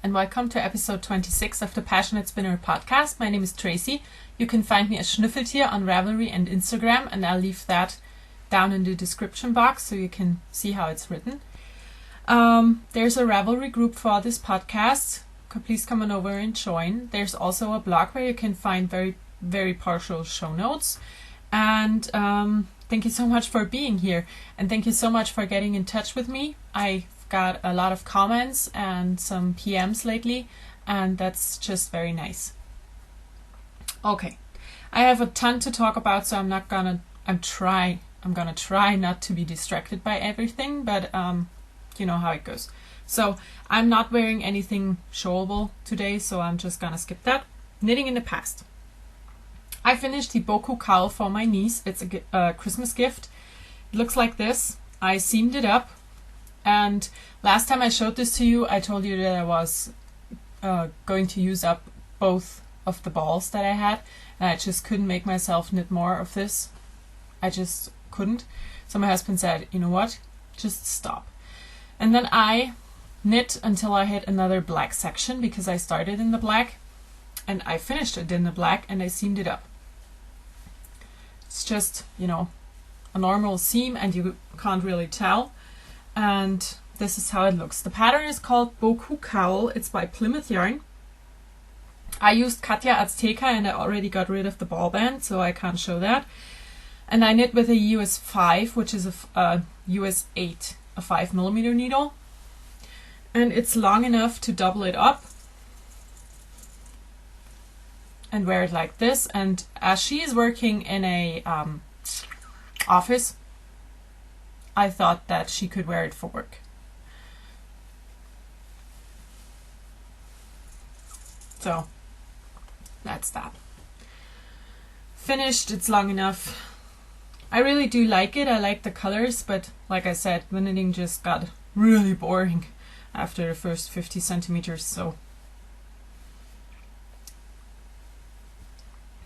and welcome to episode 26 of the PassioKnit Spinner podcast. My name is Tracy. You can find me as Schnüffeltier on Ravelry and Instagram, and I'll leave that down in the description box so you can see how it's written. There's a Ravelry group for this podcast. Please come on over and join. There's also a blog where you can find very partial show notes. And thank you so much for being here, and thank you so much for getting in touch with me. I've got a lot of comments and some PMs lately, and that's just very nice. Okay, I have a ton to talk about, so I'm gonna try not to be distracted by everything, but you know how it goes. So I'm not wearing anything showable today, so I'm just gonna skip that. Knitting in the past. I finished the Boku cowl for my niece. It's a Christmas gift. It looks like this. I seamed it up, and last time I showed this to you, I told you that I was going to use up both of the balls that I had, and I just couldn't make myself knit more of this. I just couldn't. So my husband said, you know what, just stop. And then I knit until I hit another black section, because I started in the black and I finished it in the black, and I seamed it up. It's just, you know, a normal seam, and you can't really tell. And this is how it looks. The pattern is called Boku Cowl. It's by Plymouth Yarn. I used Katja Azteca, and I already got rid of the ball band, so I can't show that. And I knit with a US 5, which is a US 8, a 5mm needle. And it's long enough to double it up and wear it like this. And as she is working in a office, I thought that she could wear it for work. So that's that. Finished. It's long enough. I really do like it. I like the colors, but like I said, the knitting just got really boring after the first 50 centimeters. So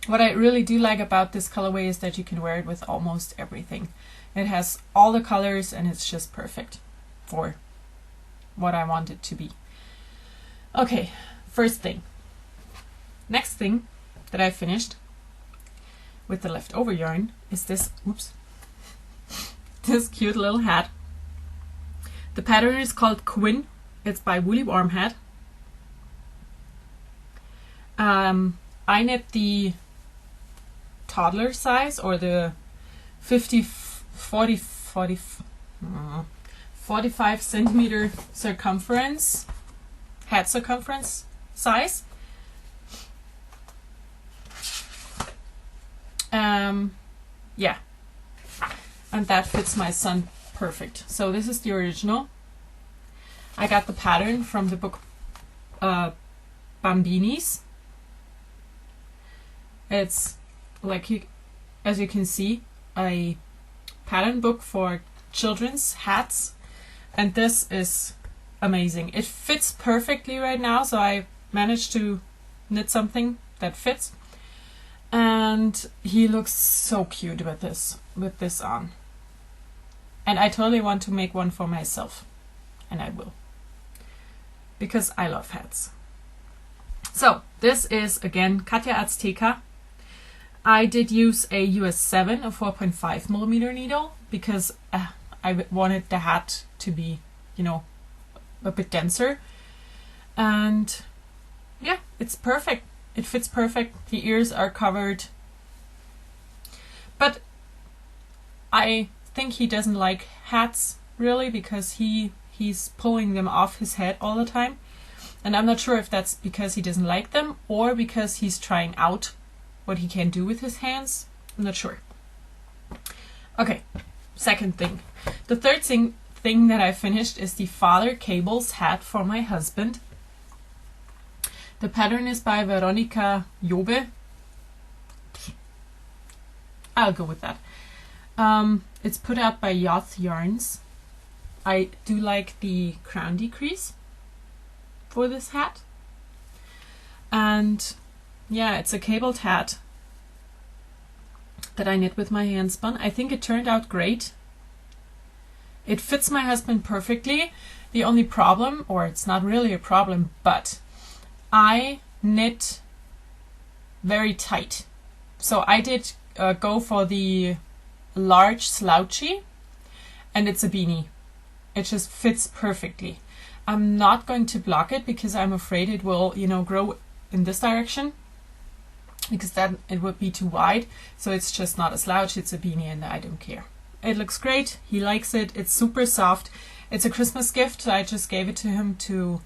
what I really do like about this colorway is that you can wear it with almost everything. It has all the colors, and it's just perfect for what I want it to be. Okay, first thing. Next thing that I finished with the leftover yarn is this, this cute little hat. The pattern is called Quinn. It's by Woolly Warm Hat. I knit the toddler size, or the 45 centimeter circumference, hat circumference size. Yeah, and that fits my son perfect. So this is the original. I got the pattern from the book Bambinis. It's like, as you can see, a pattern book for children's hats, and this is amazing. It fits perfectly right now, so I managed to knit something that fits, and he looks so cute with this on. And I totally want to make one for myself, and I will, because I love hats. So this is again Katja Azteca. I did use a US 7, a 4.5mm needle, because I wanted the hat to be, you know, a bit denser. And yeah, it's perfect. It fits perfect. The ears are covered. But I think he doesn't like hats, really, because he's pulling them off his head all the time. And I'm not sure if that's because he doesn't like them, or because he's trying out what he can do with his hands. I'm not sure. Okay, second thing. The third thing that I finished is the Father Cables hat for my husband. The pattern is by Veronica Jobe. I'll go with that. It's put out by Yoth Yarns. I do like the crown decrease for this hat. And yeah, it's a cabled hat that I knit with my hand spun. I think it turned out great. It fits my husband perfectly. The only problem, or it's not really a problem, but I knit very tight. So I did go for the large slouchy, and it's a beanie. It just fits perfectly. I'm not going to block it because I'm afraid it will, grow in this direction, because then it would be too wide. So it's just not a slouch, it's a beanie, and I don't care. It looks great. He likes it. It's super soft. It's a Christmas gift. I just gave it to him to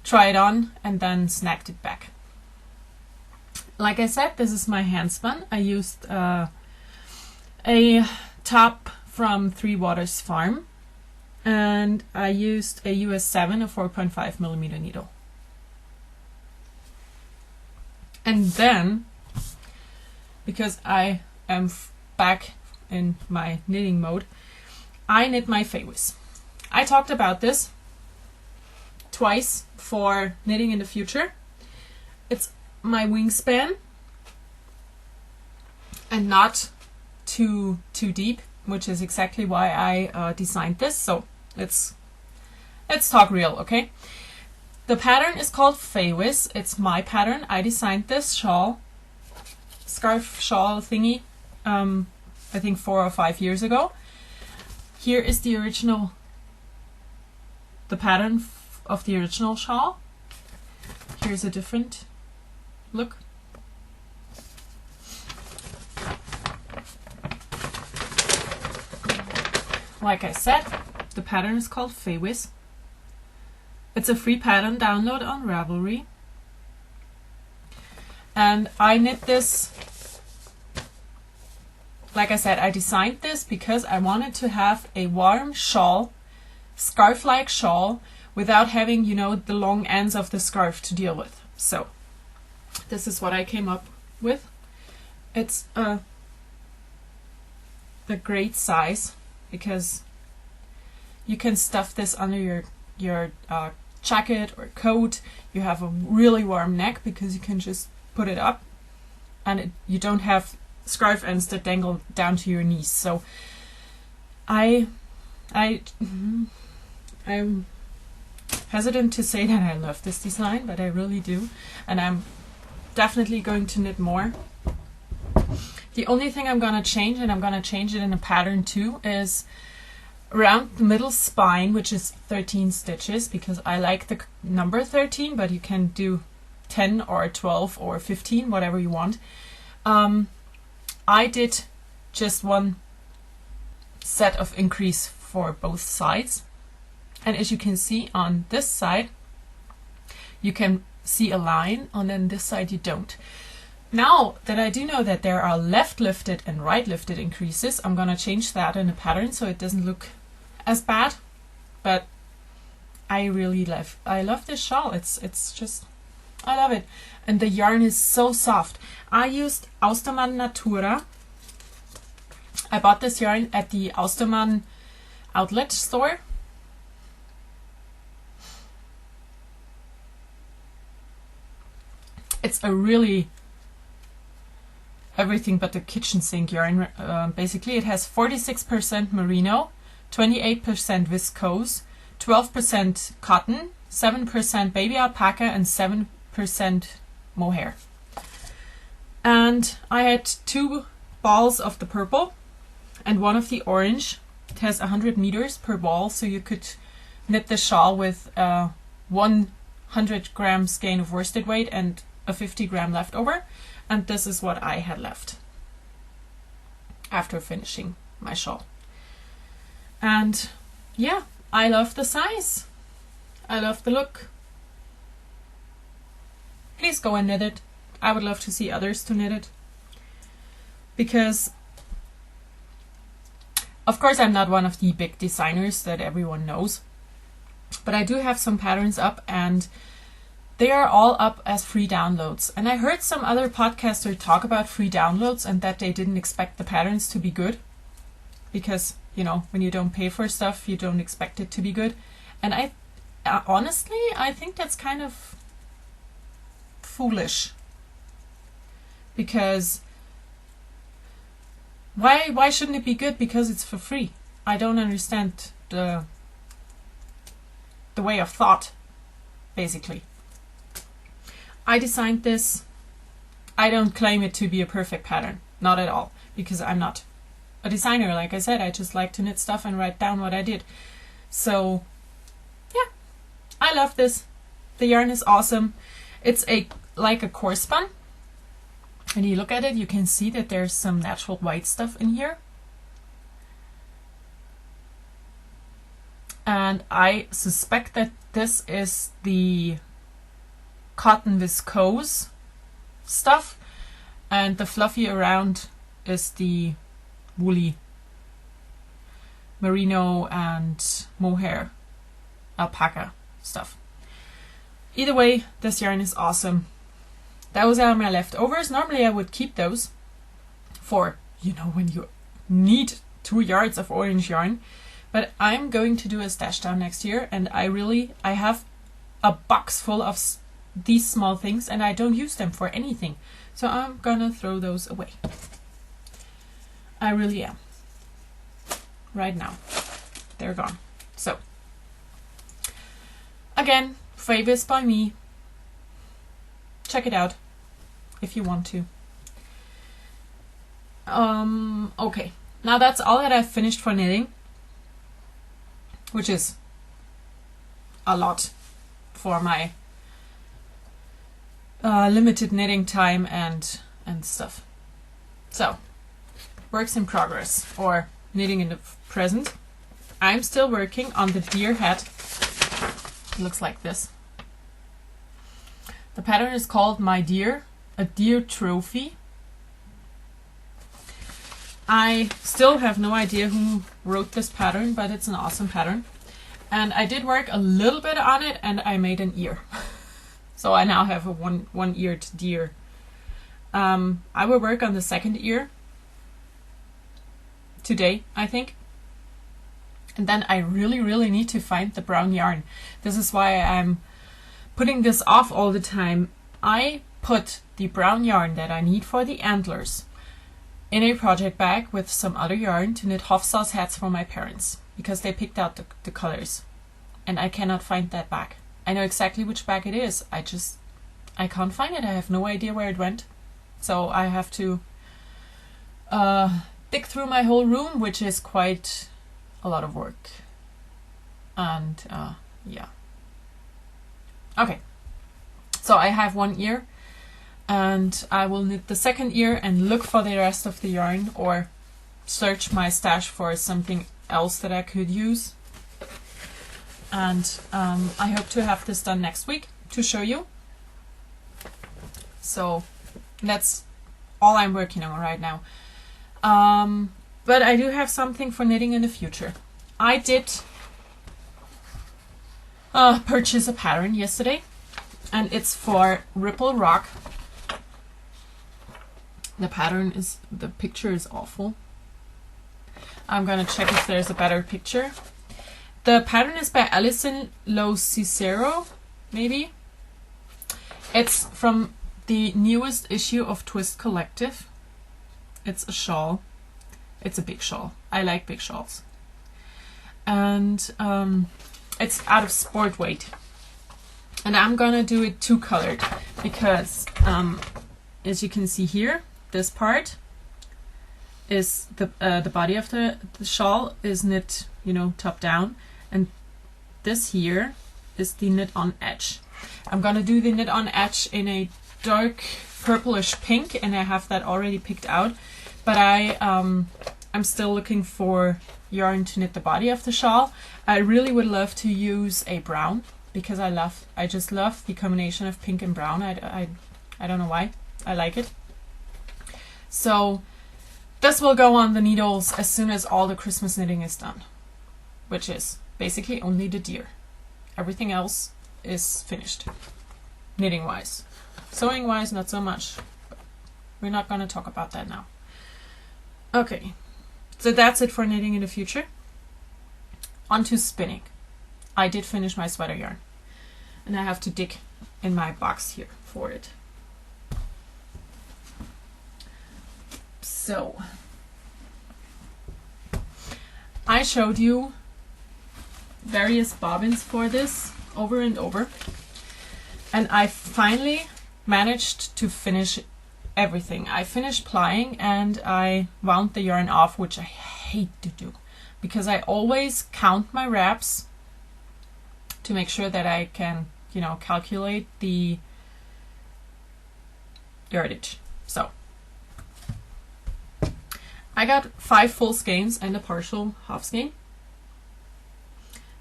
try it on and then snagged it back. Like I said, this is my hand spun. I used a top from Three Waters Farm, and I used a US 7, a 4.5 millimeter needle. And then, because I am back in my knitting mode, I knit my Fawis. I talked about this twice for knitting in the future. It's my wingspan and not too deep, which is exactly why I designed this. So let's talk real, okay? The pattern is called Fawis. It's my pattern. I designed this scarf shawl thingy, I think 4 or 5 years ago. Here is the original, the pattern of the original shawl. Here's a different look. Like I said, the pattern is called Fawis. It's a free pattern download on Ravelry. And I knit this, like I said, I designed this because I wanted to have a warm shawl, scarf-like shawl, without having, the long ends of the scarf to deal with. So this is what I came up with. It's a great size because you can stuff this under your jacket or coat. You have a really warm neck because you can just put it up, and you don't have scarf ends that dangle down to your knees. So I'm hesitant to say that I love this design, but I really do, and I'm definitely going to knit more. The only thing I'm gonna change, and I'm gonna change it in a pattern too, is around the middle spine, which is 13 stitches, because I like the number 13, but you can do 10 or 12 or 15, whatever you want. I did just one set of increase for both sides, and as you can see on this side you can see a line, and then this side you don't. Now that I do know that there are left lifted and right lifted increases, I'm gonna change that in a pattern so it doesn't look as bad. But I love this shawl. It's just, I love it. And the yarn is so soft. I used Austermann Natura. I bought this yarn at the Austermann outlet store. It's a really everything but the kitchen sink yarn. Basically, it has 46% merino, 28% viscose, 12% cotton, 7% baby alpaca, and 7% mohair. And I had 2 balls of the purple and 1 of the orange. It has 100 meters per ball, so you could knit the shawl with 100 grams gain of worsted weight and a 50 gram leftover. And this is what I had left after finishing my shawl. And yeah, I love the size. I love the look. Please go and knit it. I would love to see others to knit it. Because, of course, I'm not one of the big designers that everyone knows. But I do have some patterns up, and they are all up as free downloads. And I heard some other podcasters talk about free downloads and that they didn't expect the patterns to be good. Because, when you don't pay for stuff, you don't expect it to be good. And I honestly, I think that's kind of foolish. Because why shouldn't it be good because it's for free? I don't understand the way of thought, basically. I designed this. I don't claim it to be a perfect pattern, not at all, because I'm not a designer. Like I said, I just like to knit stuff and write down what I did. So yeah, I love this. The yarn is awesome. It's like a core spun. When you look at it, you can see that there's some natural white stuff in here. And I suspect that this is the cotton viscose stuff, and the fluffy around is the woolly merino and mohair alpaca stuff. Either way, this yarn is awesome. Those are my leftovers. Normally I would keep those for, you know, when you need 2 yards of orange yarn, but I'm going to do a stash down next year, and I have a box full of these small things and I don't use them for anything. So I'm gonna throw those away. I really am. Right now. They're gone. So, again, favors by me. Check it out if you want to. Okay, now that's all that I've finished for knitting, which is a lot for my limited knitting time and stuff. So, works in progress, or knitting in the present. I'm still working on the deer head. It looks like this. The pattern is called My Deer, a deer trophy. I still have no idea who wrote this pattern, but it's an awesome pattern. And I did work a little bit on it, and I made an ear. So I now have a one-eared deer. I will work on the second ear today, I think. And then I really need to find the brown yarn. This is why I'm putting this off all the time. I put the brown yarn that I need for the antlers in a project bag with some other yarn to knit Hofsauce hats for my parents, because they picked out the colors. And I cannot find that bag. I know exactly which bag it is. I can't find it. I have no idea where it went. So I have to dig through my whole room, which is quite a lot of work. And yeah. Okay. So I have one ear, and I will knit the second ear and look for the rest of the yarn, or search my stash for something else that I could use. And I hope to have this done next week to show you. So that's all I'm working on right now. But I do have something for knitting in the future. I did purchase a pattern yesterday, and it's for Ripple Rock. The picture is awful. I'm gonna check if there's a better picture. The pattern is by Alison Lo Cicero, maybe. It's from the newest issue of Twist Collective. It's a shawl. It's a big shawl. I like big shawls. And it's out of sport weight. And I'm gonna do it 2-colored because, as you can see here, this part is the body of the shawl is knit, you know, top down, and this here is the knit on edge. I'm gonna do the knit on edge in a dark purplish pink, and I have that already picked out, but I'm still looking for yarn to knit the body of the shawl. I really would love to use a brown, because I just love the combination of pink and brown. I don't know why. I like it. So this will go on the needles as soon as all the Christmas knitting is done, which is basically only the deer. Everything else is finished, knitting wise. Sewing wise, not so much. We're not going to talk about that now. Okay, so that's it for knitting in the future. On to spinning. I did finish my sweater yarn, and I have to dig in my box here for it. So, I showed you various bobbins for this over and over, and I finally managed to finish everything. I finished plying and I wound the yarn off, which I hate to do because I always count my wraps to make sure that I can, you know, calculate the yardage. So I got 5 full skeins and a partial half skein.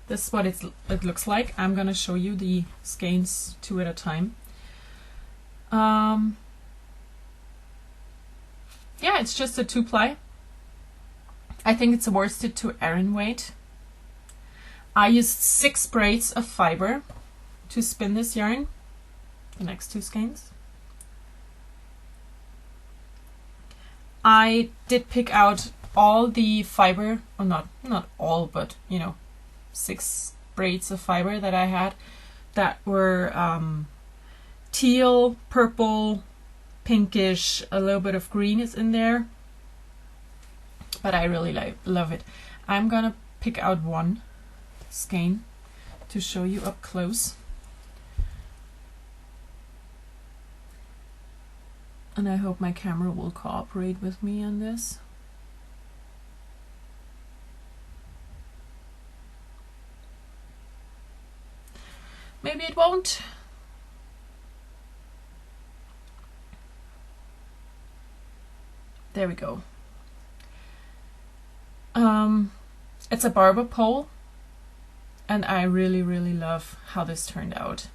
This is what it looks like. I'm gonna show you the skeins 2 at a time. Yeah, it's just a 2-ply. I think it's a worsted to Aran weight. I used 6 braids of fiber to spin this yarn, the next 2 skeins. I did pick out all the fiber, or not all, but you know, 6 braids of fiber that I had that were teal, purple, pinkish, a little bit of green is in there, but I really love it. I'm gonna pick out one skein to show you up close, and I hope my camera will cooperate with me on this. Maybe it won't. There we go. It's a barber pole, and I really love how this turned out.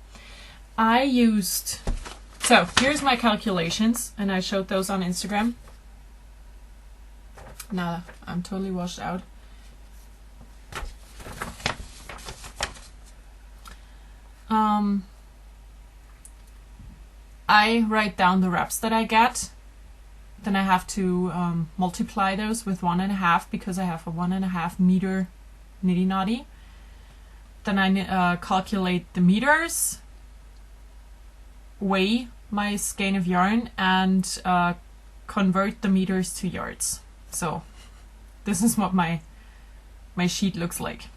I used, so here's my calculations, and I showed those on Instagram. Now I'm totally washed out. I write down the wraps that I get. Then I have to multiply those with 1.5 because I have a 1.5 meter niddy noddy. Then I calculate the meters, weigh my skein of yarn, and convert the meters to yards. So this is what my sheet looks like.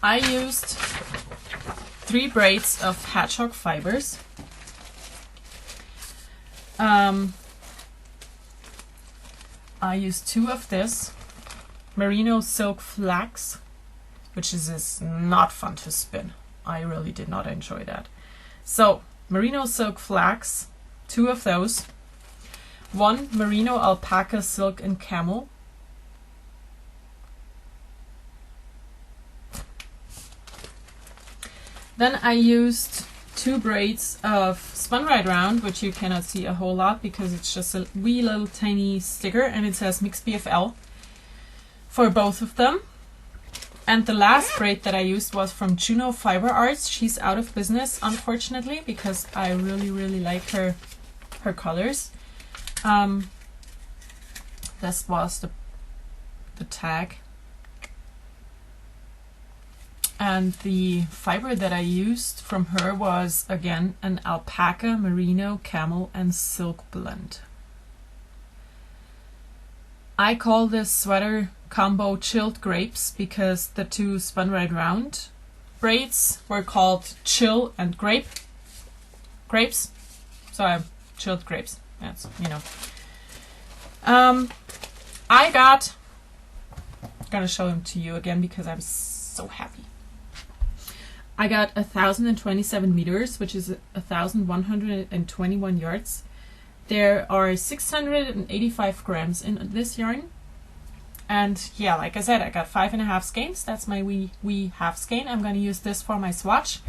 I used 3 braids of hedgehog fibers. I used 2 of this merino silk flax, which is not fun to spin. I really did not enjoy that. So merino silk flax, 2 of those, 1 merino alpaca silk and camel, then I used 2 braids of spun right round, which you cannot see a whole lot because it's just a wee little tiny sticker, and it says Mix BFL for both of them. And the last braid that I used was from Juno Fiber Arts. She's out of business, unfortunately, because I really like her colors. This was the tag. And the fiber that I used from her was, again, an alpaca, merino, camel, and silk blend. I call this sweater combo Chilled Grapes because the 2 spun right round braids were called Chill and Grapes. So I have Chilled Grapes. That's, you know. I got, I'm gonna show them to you again because I'm so happy. I got 1,027 meters, which is 1,121 yards. There are 685 grams in this yarn. And yeah, like I said, I got 5.5 skeins. That's my wee half skein. I'm going to use this for my swatch.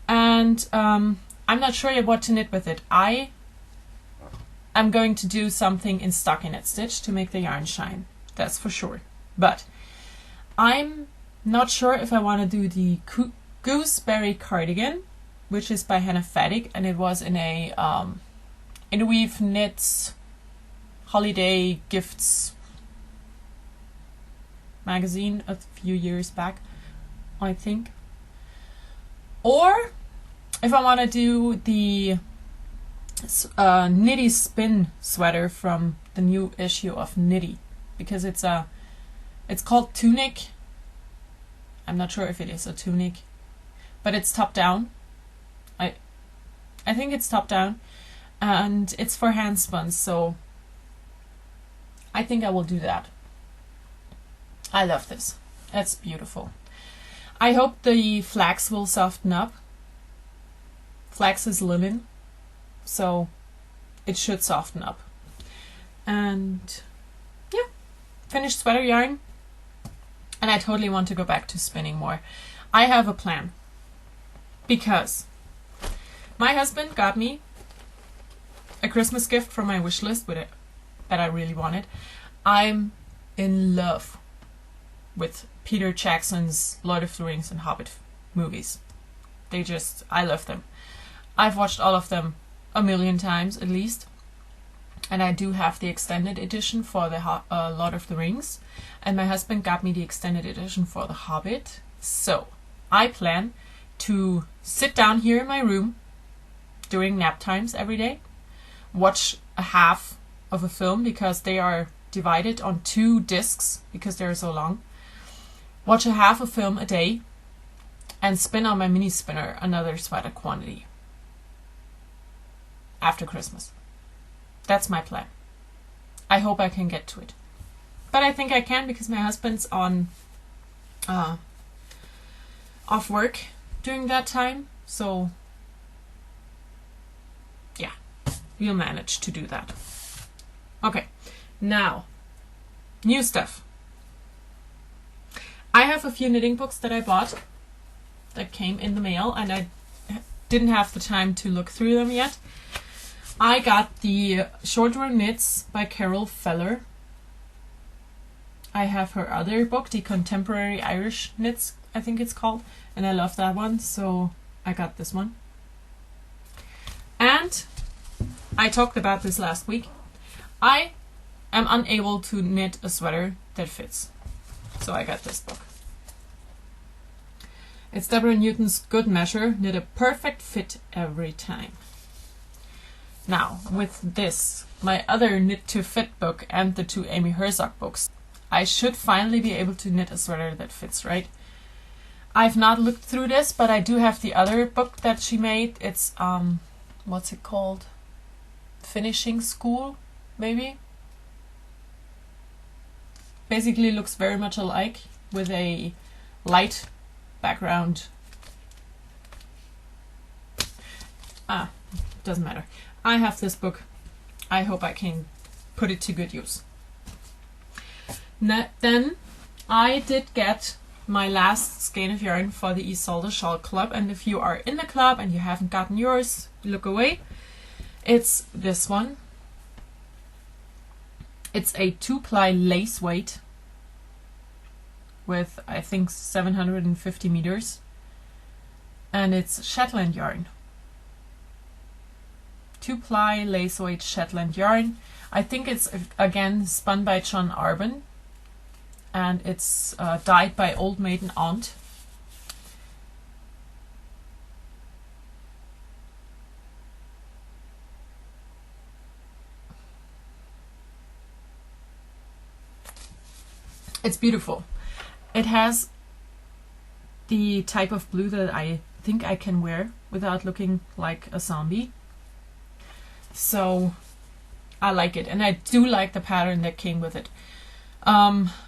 And I'm not sure yet what to knit with it. I'm going to do something in stockinette stitch to make the yarn shine. That's for sure. But I'm not sure if I want to do the Gooseberry Cardigan, which is by Hannah Fadig, and it was in a Weave Knits Holiday Gifts magazine a few years back, I think. Or if I want to do the Knitty Spin sweater from the new issue of Knitty, because it's called Tunic I'm not sure if it is a tunic, but it's top down. I think it's top down, and it's for hand spun, so I think I will do that. I love this. It's beautiful. I hope the flax will soften up. Flax is linen, so it should soften up. And yeah, finished sweater yarn. And I totally want to go back to spinning more. I have a plan, because my husband got me a Christmas gift from my wish list that I really wanted. I'm in love with Peter Jackson's Lord of the Rings and Hobbit movies. I love them. I've watched all of them a million times at least. And I do have the extended edition for the Lord of the Rings. And my husband got me the extended edition for the Hobbit. So I plan to sit down here in my room during nap times every day, watch a half of a film because they are divided on 2 discs because they're so long, watch a half a film a day, and spin on my mini spinner another sweater quantity after Christmas. That's my plan. I hope I can get to it. But I think I can because my husband's on off work during that time. So yeah, we'll manage to do that. Okay, now new stuff. I have a few knitting books that I bought that came in the mail, and I didn't have the time to look through them yet. I got the Short Row Knits by Carol Feller. I have her other book, the Contemporary Irish Knits, I think it's called, and I love that one, so I got this one. And I talked about this last week. I am unable to knit a sweater that fits, so I got this book. It's Deborah Newton's Good Measure, knit a perfect fit every time. Now, with this, my other Knit to Fit book and the 2 Amy Herzog books, I should finally be able to knit a sweater that fits, right? I've not looked through this, but I do have the other book that she made. It's, what's it called? Finishing School, maybe? Basically looks very much alike with a light background. Doesn't matter. I have this book. I hope I can put it to good use. Then I did get my last skein of yarn for the Isolde Shawl Club, and if you are in the club and you haven't gotten yours, look away. It's this one. It's a 2-ply lace weight with, I think, 750 meters, and it's Shetland yarn. 2-ply lace weight Shetland yarn. I think it's again spun by John Arbon, and it's dyed by Old Maiden Aunt. It's beautiful. It has the type of blue that I think I can wear without looking like a zombie. So I like it, and I do like the pattern that came with it.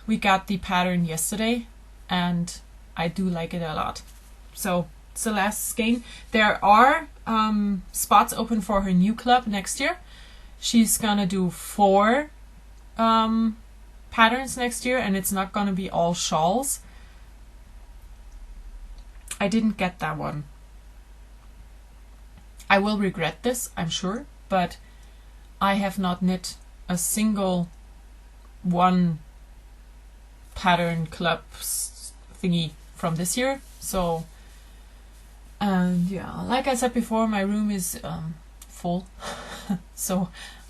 We got the pattern yesterday, and I do like it a lot. So it's the last skein. There are spots open for her new club next year. She's gonna do 4 patterns next year, and it's not gonna be all shawls. I didn't get that one. I will regret this, I'm sure, but I have not knit a single one pattern club thingy from this year. So, and yeah, like I said before, my room is full, so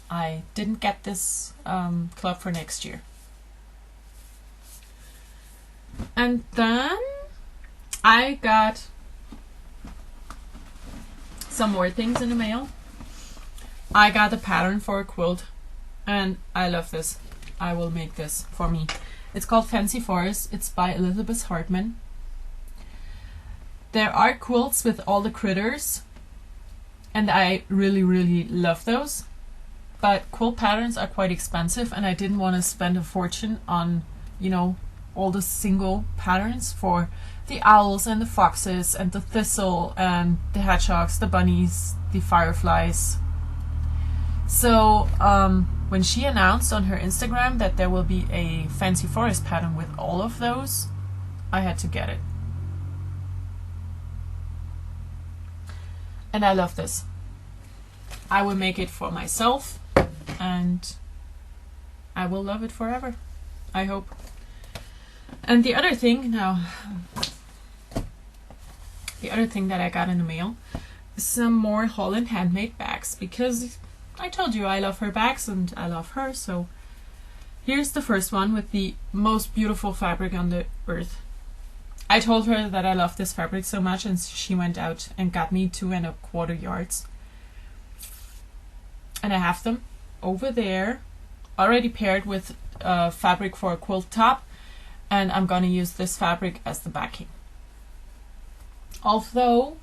I didn't get this club for next year. And then I got some more things in the mail. I got a pattern for a quilt, and I love this. I will make this for me. It's called Fancy Forest. It's by Elizabeth Hartman. There are quilts with all the critters, and I really love those. But quilt patterns are quite expensive, and I didn't want to spend a fortune on, you know, all the single patterns for the owls and the foxes and the thistle and the hedgehogs, the bunnies, the fireflies. So when she announced on her Instagram that there will be a fancy forest pattern with all of those, I had to get it. And I love this. I will make it for myself, and I will love it forever, I hope. And the other thing that I got in the mail is some more Holland handmade bags, because I told you I love her bags and I love her. So here's the first one with the most beautiful fabric on the earth. I told her that I love this fabric so much, and she went out and got me 2¼ yards. And I have them over there, already paired with fabric for a quilt top, and I'm gonna use this fabric as the backing. Although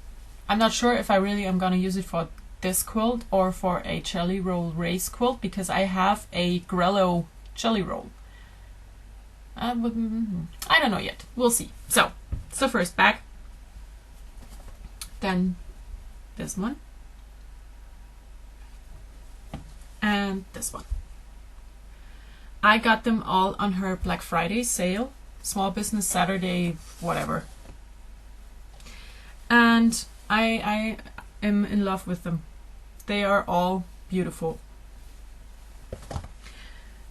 I'm not sure if I really am gonna use it for this quilt or for a jelly roll race quilt, because I have a Grello jelly roll. I don't know yet. We'll see. So it's the first bag. Then this one. And this one. I got them all on her Black Friday sale, Small Business Saturday, whatever. And I am in love with them. They are all beautiful.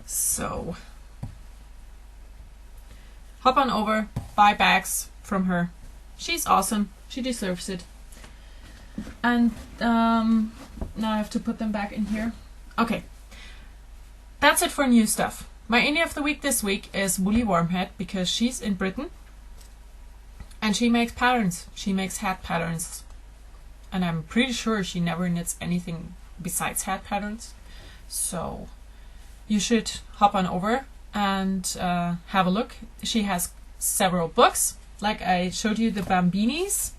So hop on over, buy bags from her. She's awesome. She deserves it. And now I have to put them back in here. Okay, that's it for new stuff. My indie of the week this week is Woolly Wormhead, because she's in Britain and she makes patterns. She makes hat patterns, and I'm pretty sure she never knits anything besides hat patterns. So you should hop on over and have a look. She has several books, like I showed you the Bambinis.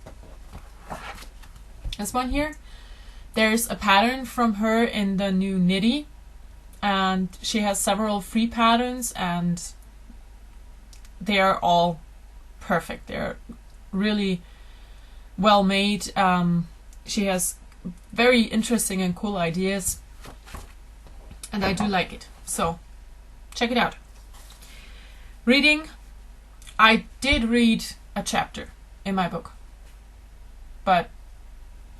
This one here. There's a pattern from her in the new Knitty, and she has several free patterns, and they are all perfect. They're really well made. She has very interesting and cool ideas, and I do like it. So check it out. Reading. I did read a chapter in my book, but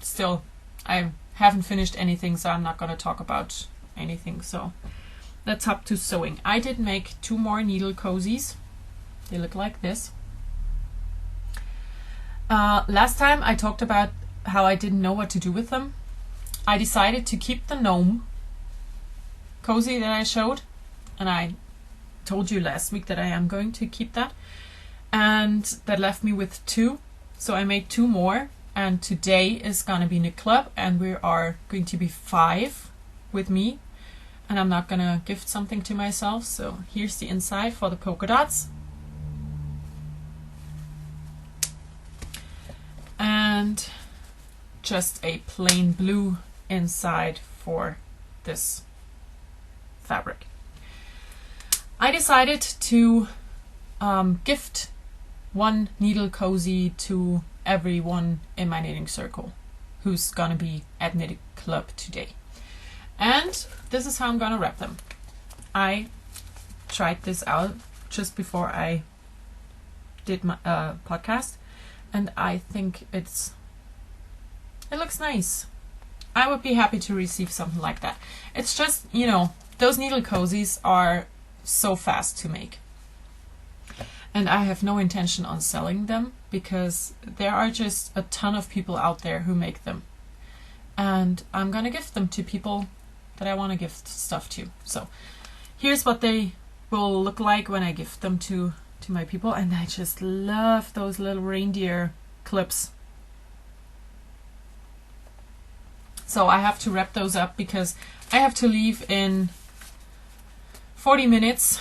still I haven't finished anything, so I'm not going to talk about anything. So that's up to sewing. I did make 2 more needle cozies. They look like this. Last time I talked about how I didn't know what to do with them. I decided to keep the gnome cozy that I showed, and I told you last week that I am going to keep that, and that left me with 2. So I made 2 more. And today is gonna be knit club, and we are going to be 5 with me, and I'm not gonna gift something to myself. So here's the inside for the polka dots, and just a plain blue inside for this fabric. I decided to gift 1 needle cozy to everyone in my knitting circle who's gonna be at knitting club today. And this is how I'm gonna wrap them. I tried this out just before I did my podcast, and I think it looks nice. I would be happy to receive something like that. It's just, you know, those needle cozies are so fast to make, and I have no intention on selling them, because there are just a ton of people out there who make them, and I'm gonna gift them to people that I want to gift stuff to. So here's what they will look like when I gift them to my people. And I just love those little reindeer clips. So I have to wrap those up because I have to leave in 40 minutes,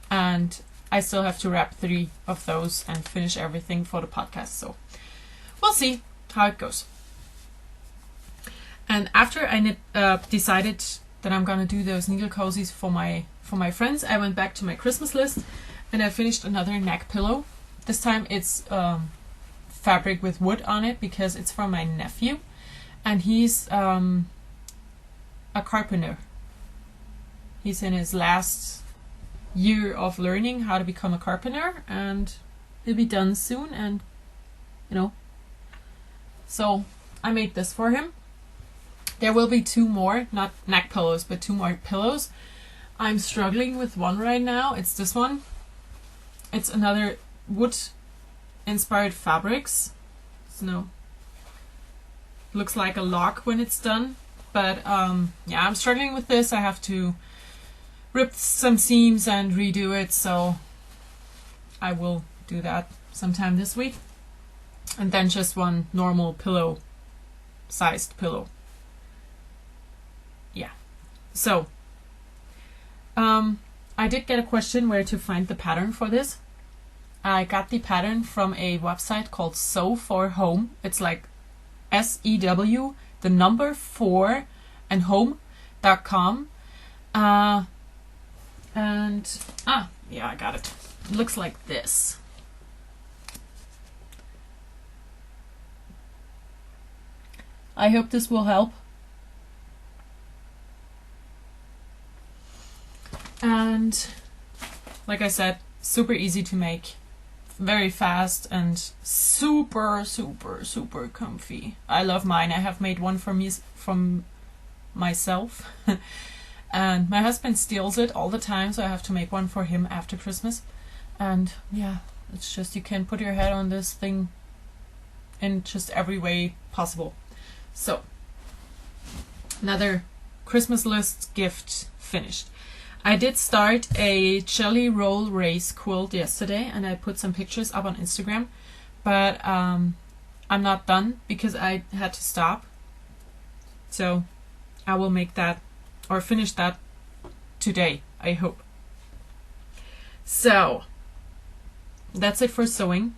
and I still have to wrap 3 of those and finish everything for the podcast. So we'll see how it goes. And after I decided that I'm gonna do those needle cozies for my friends, I went back to my Christmas list and I finished another neck pillow. This time it's fabric with wood on it because it's from my nephew, and he's a carpenter. He's in his last year of learning how to become a carpenter, and he'll be done soon. And so I made this for him. There will be 2 more, not neck pillows, but 2 more pillows. I'm struggling with one right now. It's this one. It's another wood-inspired fabrics. So, looks like a log when it's done. But yeah, I'm struggling with this. I have to rip some seams and redo it. So I will do that sometime this week. And then just one normal pillow-sized pillow. Yeah. So, I did get a question where to find the pattern for this. I got the pattern from a website called Sew for Home. It's like SEW, the number 4 and home.com. Yeah, I got it. It looks like this. I hope this will help. And like I said, super easy to make, very fast, and super, super, super comfy. I love mine. I have made one for me from myself. And my husband steals it all the time, so I have to make one for him after Christmas. And yeah, it's just, you can put your head on this thing in just every way possible. So, another Christmas list gift finished. I did start a jelly roll race quilt yesterday, and I put some pictures up on Instagram, but I'm not done because I had to stop. So I will make that or finish that today, I hope. So that's it for sewing.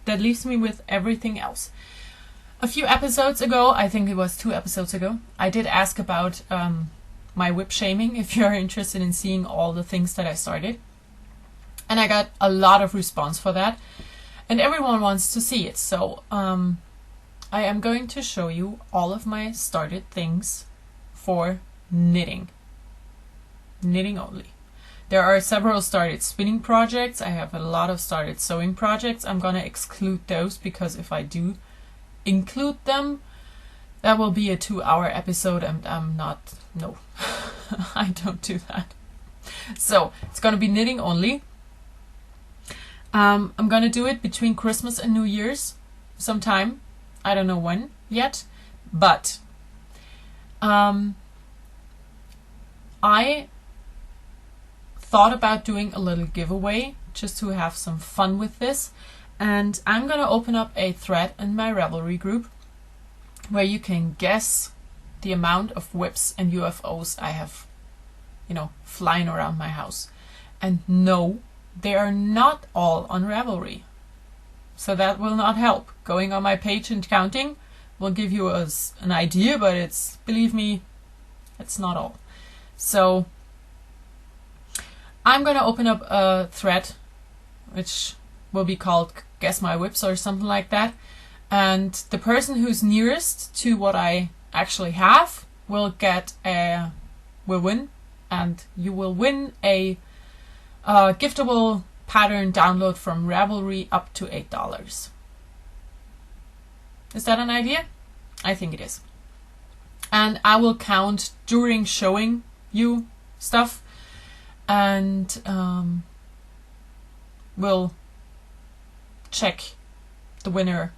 That leaves me with everything else. A few episodes ago, I think it was 2 episodes ago, I did ask about my whip shaming, if you're interested in seeing all the things that I started. And I got a lot of response for that. And everyone wants to see it. So I am going to show you all of my started things for knitting. Knitting only. There are several started spinning projects. I have a lot of started sewing projects. I'm going to exclude those because if I do include them, that will be a 2-hour episode, and I'm not, no, I don't do that. So it's going to be knitting only. I'm going to do it between Christmas and New Year's sometime. I don't know when yet, but I thought about doing a little giveaway just to have some fun with this. And I'm going to open up a thread in my Ravelry group where you can guess the amount of whips and UFOs I have, flying around my house. And no, they are not all on Ravelry. So that will not help. Going on my page and counting will give you an idea, but it's, believe me, it's not all. So I'm going to open up a thread which will be called Guess My Whips or something like that. And the person who's nearest to what I actually have will win, and you will win a giftable pattern download from Ravelry up to $8. Is that an idea? I think it is. And I will count during showing you stuff, and we'll check the winner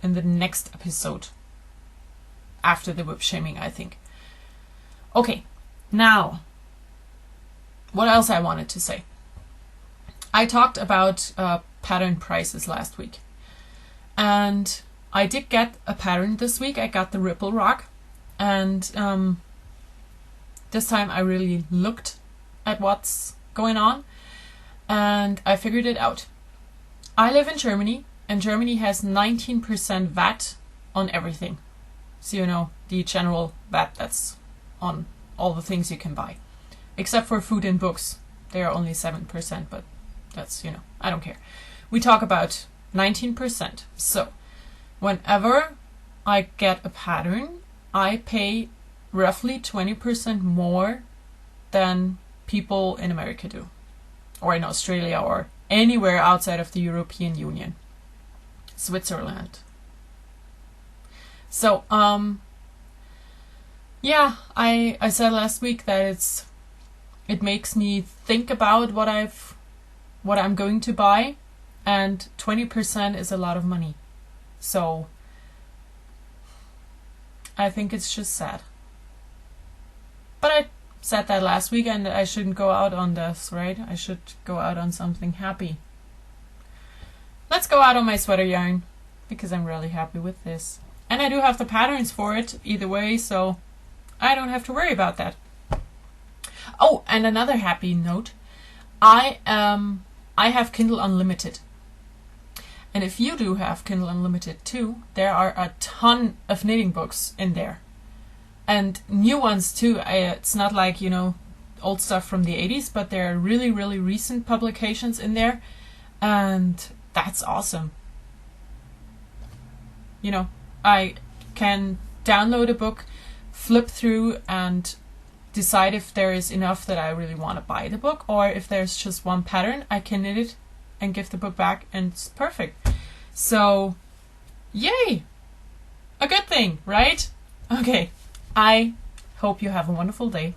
in the next episode after the whip shaming, I think. Okay, now what else I wanted to say. I talked about pattern prices last week, and I did get a pattern this week. I got the Ripple Rock, and this time I really looked at what's going on, and I figured it out. I live in Germany, and Germany has 19% VAT on everything. So, you know, the general VAT that's on all the things you can buy. Except for food and books. They are only 7%, but that's, you know, I don't care. We talk about 19%. So, whenever I get a pattern, I pay roughly 20% more than people in America do, or in Australia, or anywhere outside of the European Union. Switzerland. So, yeah, I said last week that it makes me think about what I'm going to buy, and 20% is a lot of money. So I think it's just sad. But I said that last week, and I shouldn't go out on this, right? I should go out on something happy. Let's go out on my sweater yarn, because I'm really happy with this. And I do have the patterns for it either way, so I don't have to worry about that. Oh, and another happy note. I have Kindle Unlimited. And if you do have Kindle Unlimited too, there are a ton of knitting books in there. And new ones too. It's not like, you know, old stuff from the 80s, but there are really, really recent publications in there. And that's awesome. You know, I can download a book, flip through, and decide if there is enough that I really want to buy the book, or if there's just one pattern, I can knit it and give the book back, and it's perfect. So, yay! A good thing, right? Okay, I hope you have a wonderful day,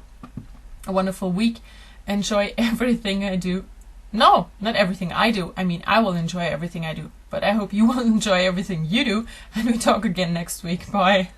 a wonderful week. Enjoy everything I do. No, not everything I do. I mean, I will enjoy everything I do, but I hope you will enjoy everything you do, and we talk again next week. Bye.